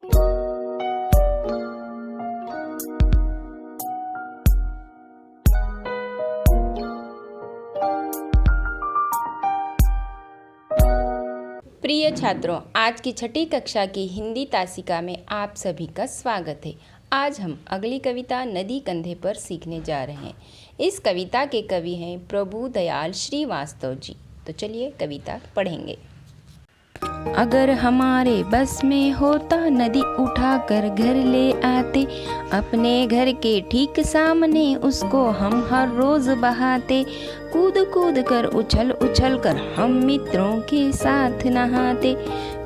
प्रिय छात्रों, आज की छठी कक्षा की हिंदी तासिका में आप सभी का स्वागत है। आज हम अगली कविता नदी कंधे पर सीखने जा रहे हैं। इस कविता के कवि हैं प्रभु दयाल श्रीवास्तव जी। तो चलिए कविता पढ़ेंगे। अगर हमारे बस में होता नदी उठाकर घर ले आते, अपने घर के ठीक सामने उसको हम हर रोज बहाते। कूद कूद कर उछल उछल कर हम मित्रों के साथ नहाते।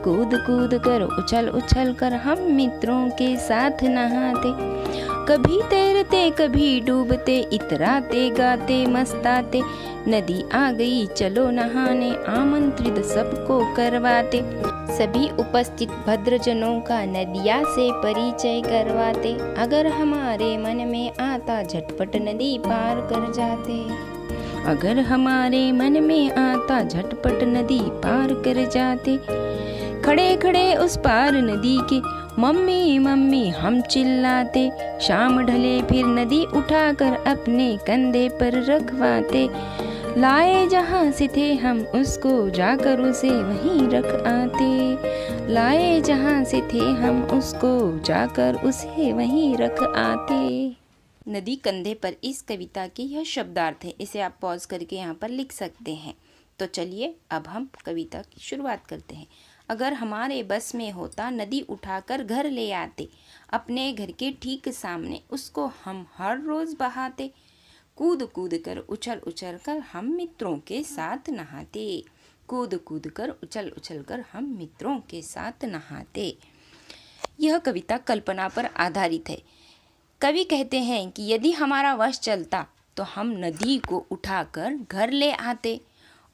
कूद कूद कर उछल कर हम मित्रों के साथ नहाते। कभी तैरते कभी डूबते, इतराते गाते मस्ताते। नदी आ गई चलो नहाने, आमंत्रित सबको करवाते। सभी उपस्थित भद्रजनों का नदिया से परिचय करवाते। अगर हमारे मन में आता झटपट नदी पार कर जाते। अगर हमारे मन में आता झटपट नदी पार कर जाते। खड़े खड़े उस पार नदी के मम्मी मम्मी हम चिल्लाते। शाम ढले फिर नदी उठाकर अपने कंधे पर रखवाते। लाए जहाँ से थे हम उसको जाकर उसे वहीं रख आते। लाए जहाँ से थे हम उसको जाकर उसे वहीं रख आते। नदी कंधे पर इस कविता के यह शब्दार्थ है। इसे आप पॉज करके यहाँ पर लिख सकते हैं। तो चलिए अब हम कविता की शुरुआत करते हैं। अगर हमारे बस में होता नदी उठाकर घर ले आते, अपने घर के ठीक सामने उसको हम हर रोज बहाते। कूद कूद कर उछल कर हम मित्रों के साथ नहाते। कूद कूद कर उछल कर हम मित्रों के साथ नहाते। यह कविता कल्पना पर आधारित है। कवि कहते हैं कि यदि हमारा वश चलता तो हम नदी को उठाकर घर ले आते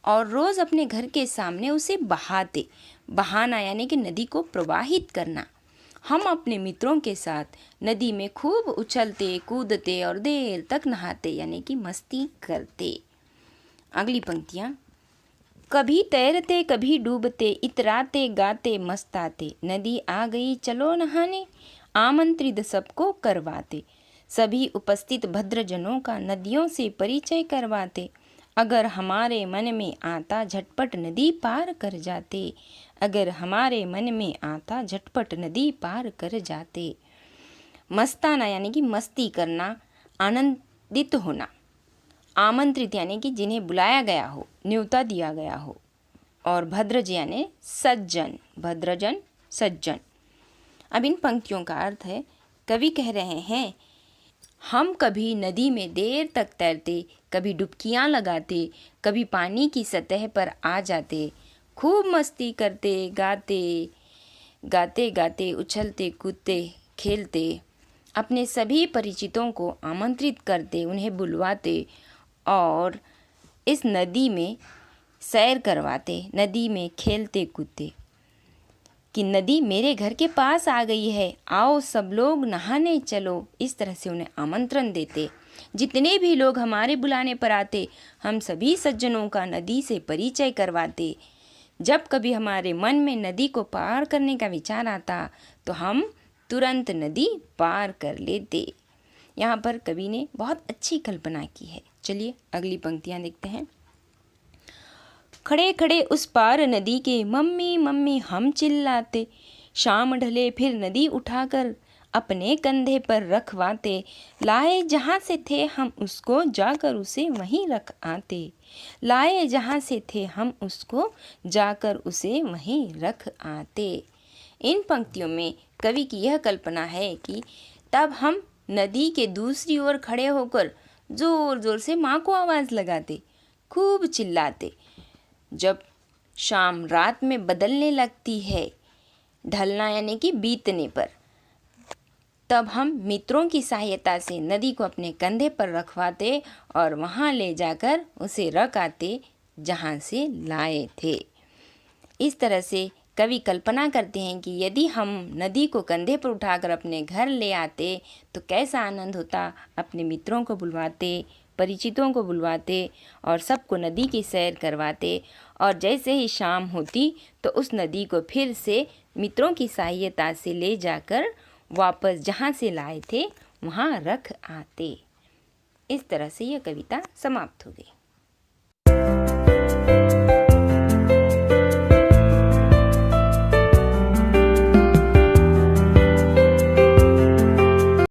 और रोज़ अपने घर के सामने उसे बहाते। बहाना यानी कि नदी को प्रवाहित करना। हम अपने मित्रों के साथ नदी में खूब उछलते कूदते और देर तक नहाते यानी कि मस्ती करते। अगली पंक्तियाँ। कभी तैरते कभी डूबते, इतराते गाते मस्ताते। नदी आ गई चलो नहाने, आमंत्रित सबको करवाते। सभी उपस्थित भद्रजनों का नदियों से परिचय करवाते। अगर हमारे मन में आता झटपट नदी पार कर जाते। अगर हमारे मन में आता झटपट नदी पार कर जाते। मस्ताना यानी कि मस्ती करना, आनंदित होना। आमंत्रित यानी कि जिन्हें बुलाया गया हो, न्योता दिया गया हो। और भद्रज यानी सज्जन, भद्रजन सज्जन। अब इन पंक्तियों का अर्थ है, कवि कह रहे हैं हम कभी नदी में देर तक तैरते, कभी डुबकियां लगाते, कभी पानी की सतह पर आ जाते। खूब मस्ती करते गाते गाते गाते उछलते कूदते खेलते। अपने सभी परिचितों को आमंत्रित करते, उन्हें बुलवाते और इस नदी में सैर करवाते, नदी में खेलते कूदते। कि नदी मेरे घर के पास आ गई है, आओ सब लोग नहाने चलो। इस तरह से उन्हें आमंत्रण देते। जितने भी लोग हमारे बुलाने पर आते, हम सभी सज्जनों का नदी से परिचय करवाते। जब कभी हमारे मन में नदी को पार करने का विचार आता तो हम तुरंत नदी पार कर लेते। यहाँ पर कवि ने बहुत अच्छी कल्पना की है। चलिए अगली पंक्तियाँ देखते हैं। खड़े खड़े उस पार नदी के मम्मी मम्मी हम चिल्लाते। शाम ढले फिर नदी उठाकर अपने कंधे पर रखवाते। लाए जहाँ से थे हम उसको जाकर उसे वहीं रख आते। लाए जहाँ से थे हम उसको जाकर उसे वहीं रख आते। इन पंक्तियों में कवि की यह कल्पना है कि तब हम नदी के दूसरी ओर खड़े होकर जोर जोर से माँ को आवाज़ लगाते, खूब चिल्लाते। जब शाम रात में बदलने लगती है, ढलना यानी कि बीतने पर, तब हम मित्रों की सहायता से नदी को अपने कंधे पर रखवाते और वहाँ ले जाकर उसे रख आते जहाँ से लाए थे। इस तरह से कवि कल्पना करते हैं कि यदि हम नदी को कंधे पर उठाकर अपने घर ले आते तो कैसा आनंद होता। अपने मित्रों को बुलवाते, परिचितों को बुलवाते और सबको नदी की सैर करवाते और जैसे ही शाम होती तो उस नदी को फिर से मित्रों की सहायता से ले जाकर वापस जहाँ से लाए थे वहाँ रख आते। इस तरह से यह कविता समाप्त हो गई।